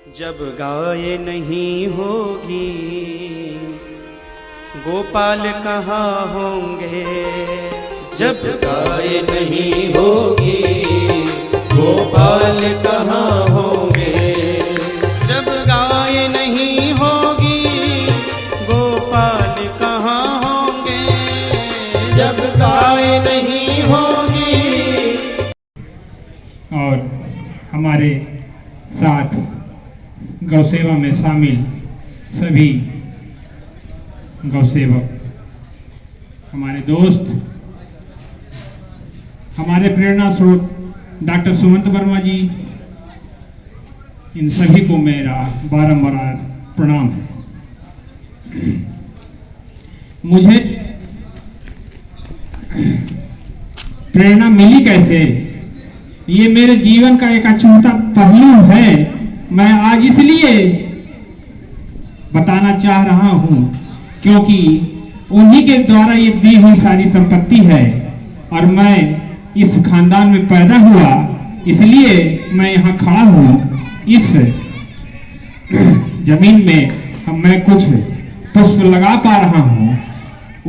जब गाय नहीं होगी गोपाल कहाँ होंगे। जब गाय नहीं होगी गोपाल कहाँ होंगे। जब गाय नहीं होगी गोपाल कहाँ होंगे। जब गाय नहीं होगी। और हमारे साथ गौसेवा में शामिल सभी गौसेवक, हमारे दोस्त, हमारे प्रेरणा स्रोत डॉक्टर सुमंत वर्मा जी, इन सभी को मेरा बारंबार प्रणाम है। मुझे प्रेरणा मिली कैसे, ये मेरे जीवन का एक अछूता पहलू है। मैं आज इसलिए बताना चाह रहा हूं क्योंकि उन्हीं के द्वारा ये दी हुई सारी संपत्ति है और मैं इस खानदान में पैदा हुआ, इसलिए मैं यहाँ खड़ा हूँ। इस जमीन में मैं कुछ पुष्प लगा पा रहा हूँ,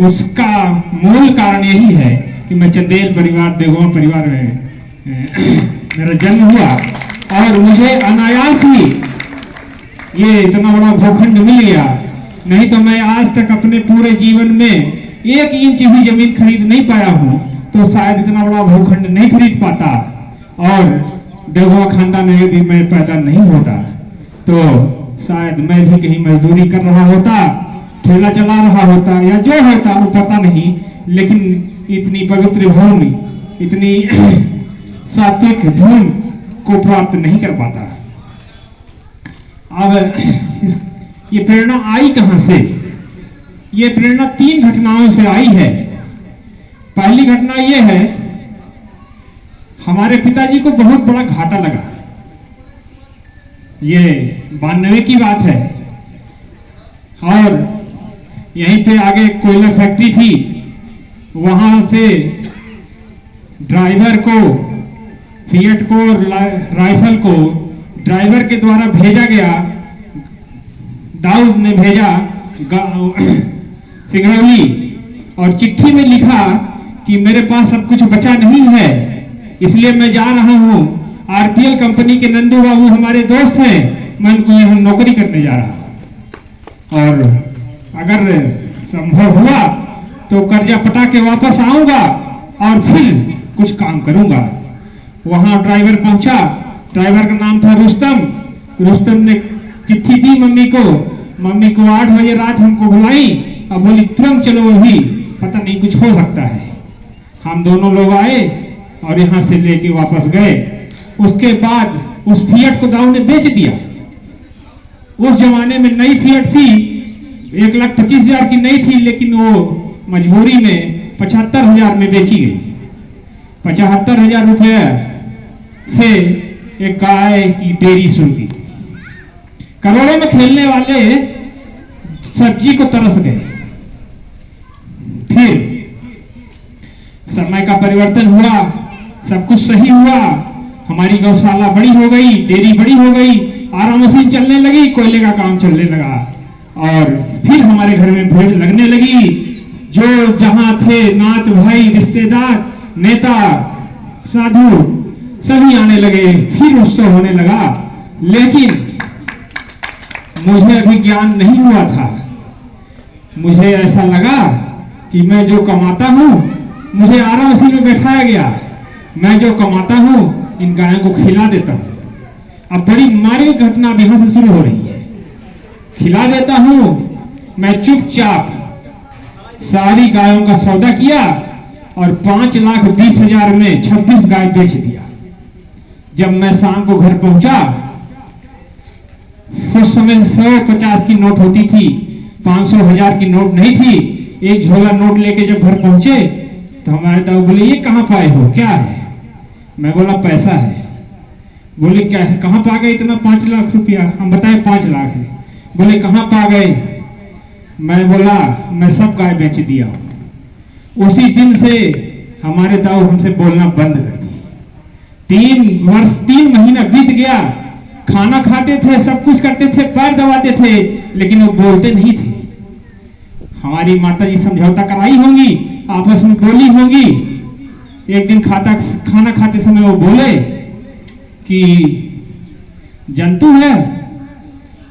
उसका मूल कारण यही है कि मैं चंदेल परिवार, देगों परिवार में मेरा जन्म हुआ और मुझे अनायास ही ये इतना बड़ा भूखंड मिल गया। नहीं तो मैं आज तक अपने पूरे जीवन में 1 इंच भी जमीन खरीद नहीं पाया हूँ, तो शायद इतना बड़ा भूखंड नहीं खरीद पाता। और देववा खानदान में यदि मैं पैदा नहीं होता तो शायद मैं भी कहीं मजदूरी कर रहा होता, ठेला चला रहा होता या जो होता वो पता नहीं, लेकिन इतनी पवित्र भूमि, इतनी सात्विक धूम को प्राप्त नहीं कर पाता। अब ये प्रेरणा आई कहां से? ये प्रेरणा 3 घटनाओं से आई है। पहली घटना ये है, हमारे पिताजी को बहुत बड़ा घाटा लगा। ये 92 की बात है और यहीं पे आगे कोयला फैक्ट्री थी, वहां से ड्राइवर को, फिएट को, राइफल को ड्राइवर के द्वारा भेजा गया। दाऊद ने भेजा सिंगरौली और चिट्ठी में लिखा कि मेरे पास अब कुछ बचा नहीं है, इसलिए मैं जा रहा हूं। आरपीएल कंपनी के नंदू बाबू हमारे दोस्त हैं, मैं उनको यहां नौकरी करने जा रहा हूं और अगर संभव हुआ तो कर्जा पटा के वापस आऊंगा और फिर कुछ काम करूंगा। वहां ड्राइवर पहुंचा, ड्राइवर का नाम था रुस्तम। रुस्तम ने चिट्ठी दी मम्मी को 8 बजे रात हमको बुलाई और बोली तुरंत चलो, वही पता नहीं कुछ हो सकता है। हम दोनों लोग आए और यहां से लेके वापस गए। उसके बाद उस फिएट को दाऊ ने बेच दिया। उस जमाने में नई फिएट थी, 1,25,000 की नहीं थी, लेकिन वो मजबूरी में 75,000 में बेची गई। 75,000 रुपये से एक गाय की डेयरी शुरू की। करोड़ों में खेलने वाले सब्जी को तरस गए। फिर समय का परिवर्तन हुआ, सब कुछ सही हुआ, हमारी गौशाला बड़ी हो गई, डेयरी बड़ी हो गई, आरा मशीन चलने लगी, कोयले का काम चलने लगा और फिर हमारे घर में भीड़ लगने लगी। जो जहां थे नात भाई, रिश्तेदार, नेता, साधु सभी आने लगे, फिर उत्सव होने लगा। लेकिन मुझे अभी ज्ञान नहीं हुआ था। मुझे ऐसा लगा कि मैं जो कमाता हूं, मुझे आरा मशीन में बैठाया गया, मैं जो कमाता हूं इन गायों को खिला देता हूं। अब बड़ी मार्मिक घटना अब यहां से शुरू हो रही है। खिला देता हूं, मैं चुपचाप सारी गायों का सौदा किया और 5,20,000 में 26 गाय बेच दिया। जब मैं शाम को घर पहुंचा, उस समय 150 की नोट होती थी, 500, 1000 की नोट नहीं थी। एक झोला नोट लेके जब घर पहुंचे तो हमारे दाऊ बोले ये कहां पाए हो, क्या है? मैं बोला पैसा है। बोले क्या है, कहां पा गए इतना? 5 लाख रुपया। हम बताए 5 लाख है। बोले कहां पा गए? मैं बोला मैं सब गाय बेच दिया। उसी दिन से हमारे दाऊ हमसे बोलना बंद कर दिए। 3 महीना बीत गया, खाना खाते थे, सब कुछ करते थे, पैर दबाते थे, लेकिन वो बोलते नहीं थे। हमारी माता जी समझौता कराई होंगी, आपस में बोली होंगी। एक दिन खाना खाते समय वो बोले कि जंतु है,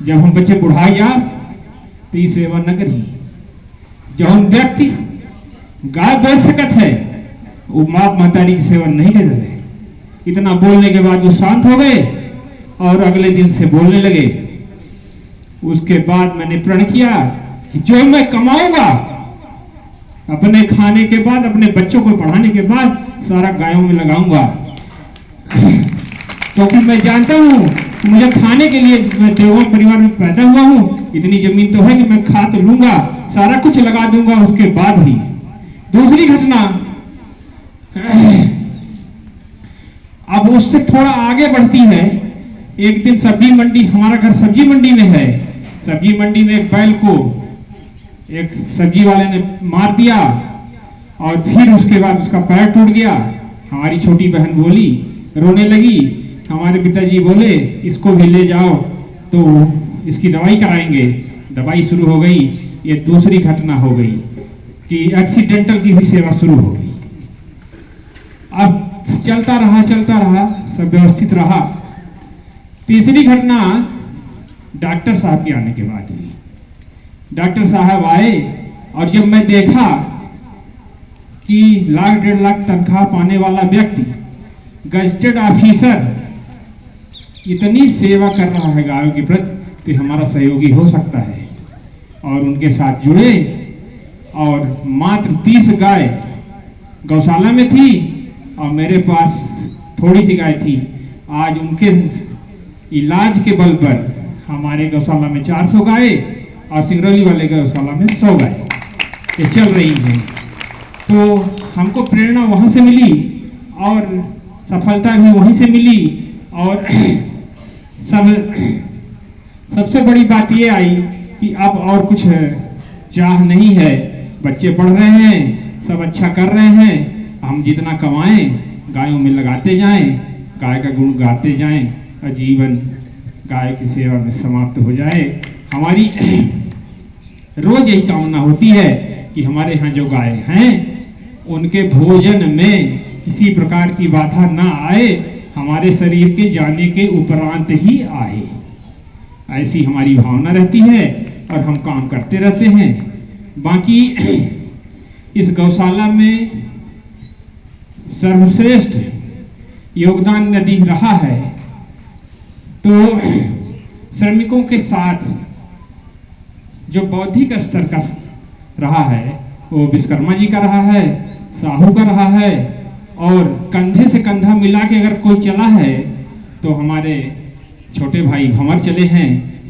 जब हम बच्चे बुढ़ाई यार तो ये सेवा न करी। जौन व्यक्ति गाय बैठ सकत है वो माँ महतारी की सेवा नहीं कर सकते। इतना बोलने के बाद वो शांत हो गए और अगले दिन से बोलने लगे। उसके बाद मैंने प्रण किया कि जो मैं कमाऊंगा अपने खाने के बाद, अपने बच्चों को पढ़ाने के बाद सारा गायों में लगाऊंगा, क्योंकि मैं जानता हूं मुझे खाने के लिए, मैं देवा परिवार में पैदा हुआ हूं, इतनी जमीन तो है कि मैं खा तो लूंगा, सारा कुछ लगा दूंगा उसके बाद ही। दूसरी घटना, अब उससे थोड़ा आगे बढ़ती है। एक दिन सब्जी मंडी, हमारा घर सब्जी मंडी में है, सब्जी मंडी में एक बैल को एक सब्जी वाले ने मार दिया और फिर उसके बाद उसका पैर टूट गया। हमारी छोटी बहन बोली, रोने लगी। हमारे पिताजी बोले इसको भी ले जाओ तो इसकी दवाई कराएंगे। दवाई शुरू हो गई। ये दूसरी घटना हो गई कि एक्सीडेंटल की भी सेवा शुरू हो गई। अब चलता रहा, सब व्यवस्थित रहा। तीसरी घटना डॉक्टर साहब के आने के बाद हुई। डॉक्टर साहब आए और जब मैं देखा कि 1,00,000 1.5 लाख तनख्वाह पाने वाला व्यक्ति, गजेटेड ऑफिसर, इतनी सेवा कर रहा है गायों के प्रति, तो हमारा सहयोगी हो सकता है। और उनके साथ जुड़े और मात्र 30 गाय गौशाला में थी और मेरे पास थोड़ी सी गाय थी। आज उनके इलाज के बल पर हमारे गौशाला में 400 गाय और सिंगरौली वाले गौशाला में 100 गाय ये चल रही हैं। तो हमको प्रेरणा वहाँ से मिली और सफलता भी वहीं से मिली। और सबसे बड़ी बात ये आई कि अब और कुछ चाह नहीं है। बच्चे पढ़ रहे हैं, सब अच्छा कर रहे हैं, हम जितना कमाएं गायों में लगाते जाएं, गाय का गुण गाते जाएं और जीवन गाय की सेवा में समाप्त हो जाए। हमारी रोज यही कामना होती है कि हमारे यहाँ जो गाय हैं उनके भोजन में किसी प्रकार की बाधा ना आए, हमारे शरीर के जाने के उपरांत ही आए। ऐसी हमारी भावना रहती है और हम काम करते रहते हैं। बाकी इस गौशाला में सर्वश्रेष्ठ योगदान यदि रहा है तो श्रमिकों के साथ जो बौद्धिक स्तर का रहा है वो विश्वकर्मा जी का रहा है, साहू का रहा है। और कंधे से कंधा मिला के अगर कोई चला है तो हमारे छोटे भाई भंवर चले हैं।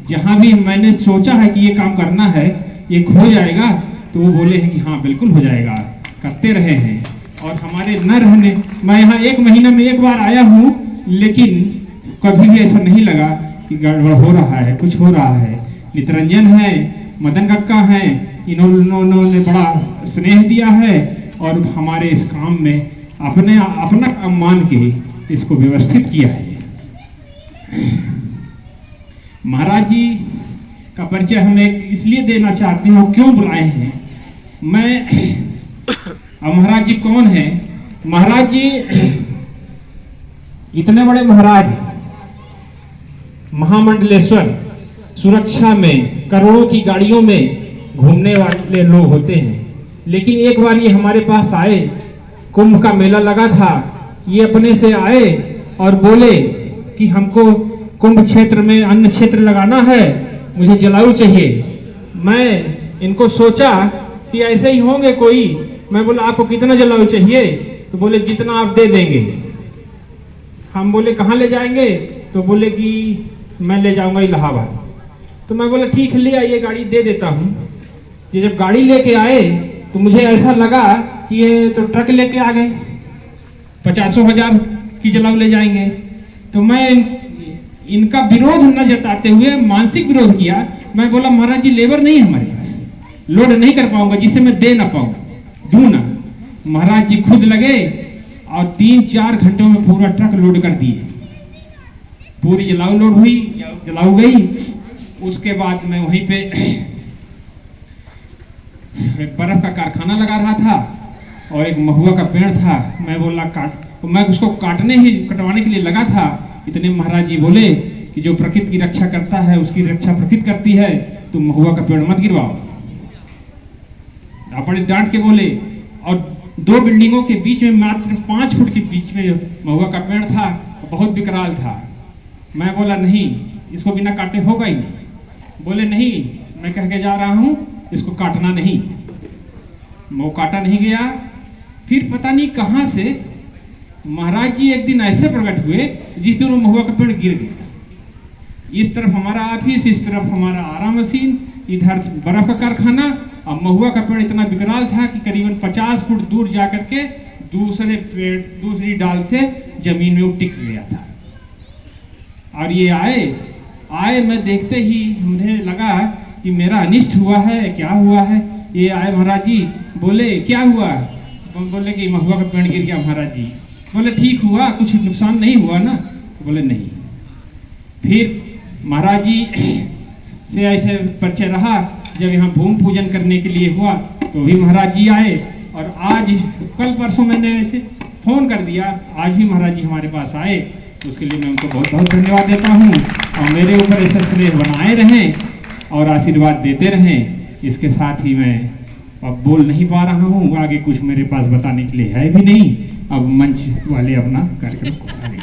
जहाँ भी मैंने सोचा है कि ये काम करना है, ये हो जाएगा, तो वो बोले हैं कि हाँ बिल्कुल हो जाएगा, करते रहे हैं। और हमारे न रहने, मैं यहाँ 1 महीना में 1 बार आया हूँ, लेकिन कभी भी ऐसा नहीं लगा कि गड़बड़ हो रहा है, कुछ हो रहा है। नितरंजन है, मदन कक्का हैं, इन्होंने बड़ा स्नेह दिया है और हमारे इस काम में अपना काम मान के इसको व्यवस्थित किया है। महाराज जी का परिचय हम इसलिए देना चाहते हैं, क्यों बुलाए हैं। अब महाराज जी कौन है? महाराज जी इतने बड़े महाराज, महामंडलेश्वर, सुरक्षा में करोड़ों की गाड़ियों में घूमने वाले लोग होते हैं। लेकिन एक बार ये हमारे पास आए, कुंभ का मेला लगा था, ये अपने से आए और बोले कि हमको कुंभ क्षेत्र में अन्न क्षेत्र लगाना है, मुझे जलाऊ चाहिए। मैं इनको सोचा कि ऐसे ही होंगे कोई। मैं बोला आपको कितना जलाऊ चाहिए? तो बोले जितना आप दे देंगे। हम बोले कहाँ ले जाएंगे? तो बोले कि मैं ले जाऊंगा इलाहाबाद। तो मैं बोला ठीक है ले आइए, गाड़ी दे देता हूँ। ये जब गाड़ी लेके आए तो मुझे ऐसा लगा कि ये तो ट्रक लेके आ गए, 50,000 की जलाऊ ले जाएंगे। तो मैं इनका विरोध न जताते हुए मानसिक विरोध किया। मैं बोला महाराज जी लेबर नहीं है हमारे पास, लोड नहीं कर पाऊंगा, जिसे मैं दे ना पाऊँ, दूं ना। महाराज जी खुद लगे और 3-4 घंटों में पूरा ट्रक लोड कर दिए। पूरी जलाऊ लोड हुई, जलाऊ गई। उसके बाद मैं वहीं पे एक बर्फ का कारखाना लगा रहा था और एक महुआ का पेड़ था। मैं बोला काट, मैं उसको कटवाने के लिए लगा था। इतने महाराज जी बोले कि जो प्रकृति की रक्षा करता है उसकी रक्षा प्रकृति करती है, तुम महुआ का पेड़ मत गिरवाओ। आप बड़े डांट के बोले। और 2 बिल्डिंगों के बीच में मात्र 5 फुट के बीच में महुआ का पेड़ था, बहुत विकराल था। मैं बोला नहीं, इसको बिना काटे होगा ही नहीं। बोले नहीं, मैं कह के जा रहा हूं इसको काटना नहीं। वो काटा नहीं गया। फिर पता नहीं कहां से महाराज जी एक दिन ऐसे प्रकट हुए जिस दिन वो महुआ का पेड़ गिर गया। इस तरफ हमारा ऑफिस, इस तरफ हमारा आरा मशीन, इधर बर्फ का कारखाना। और महुआ का पेड़ इतना विकराल था कि करीबन 50 फुट दूर जाकर के दूसरी डाल से जमीन में टिक गया था। और ये आए, मैं देखते ही मुझे लगा कि मेरा अनिष्ट हुआ है, क्या हुआ है। ये आए महाराज जी, बोले क्या हुआ? बोले कि महुआ का पेड़ गिर गया महाराज जी। बोले ठीक हुआ, कुछ नुकसान नहीं हुआ ना? तो बोले नहीं। फिर महाराज जी से ऐसे परिचय रहा। जब यहाँ भूमि पूजन करने के लिए हुआ तो भी महाराज जी आए। और आज कल परसों मैंने ऐसे फोन कर दिया, आज भी महाराज जी हमारे पास आए। तो उसके लिए मैं उनको बहुत बहुत धन्यवाद देता हूँ। और मेरे ऊपर ऐसे स्नेह बनाए रहें और आशीर्वाद देते रहें। इसके साथ ही मैं अब बोल नहीं पा रहा हूँ, आगे कुछ मेरे पास बताने के लिए है भी नहीं। अब मंच वाले अपना कार्यक्रम को आगे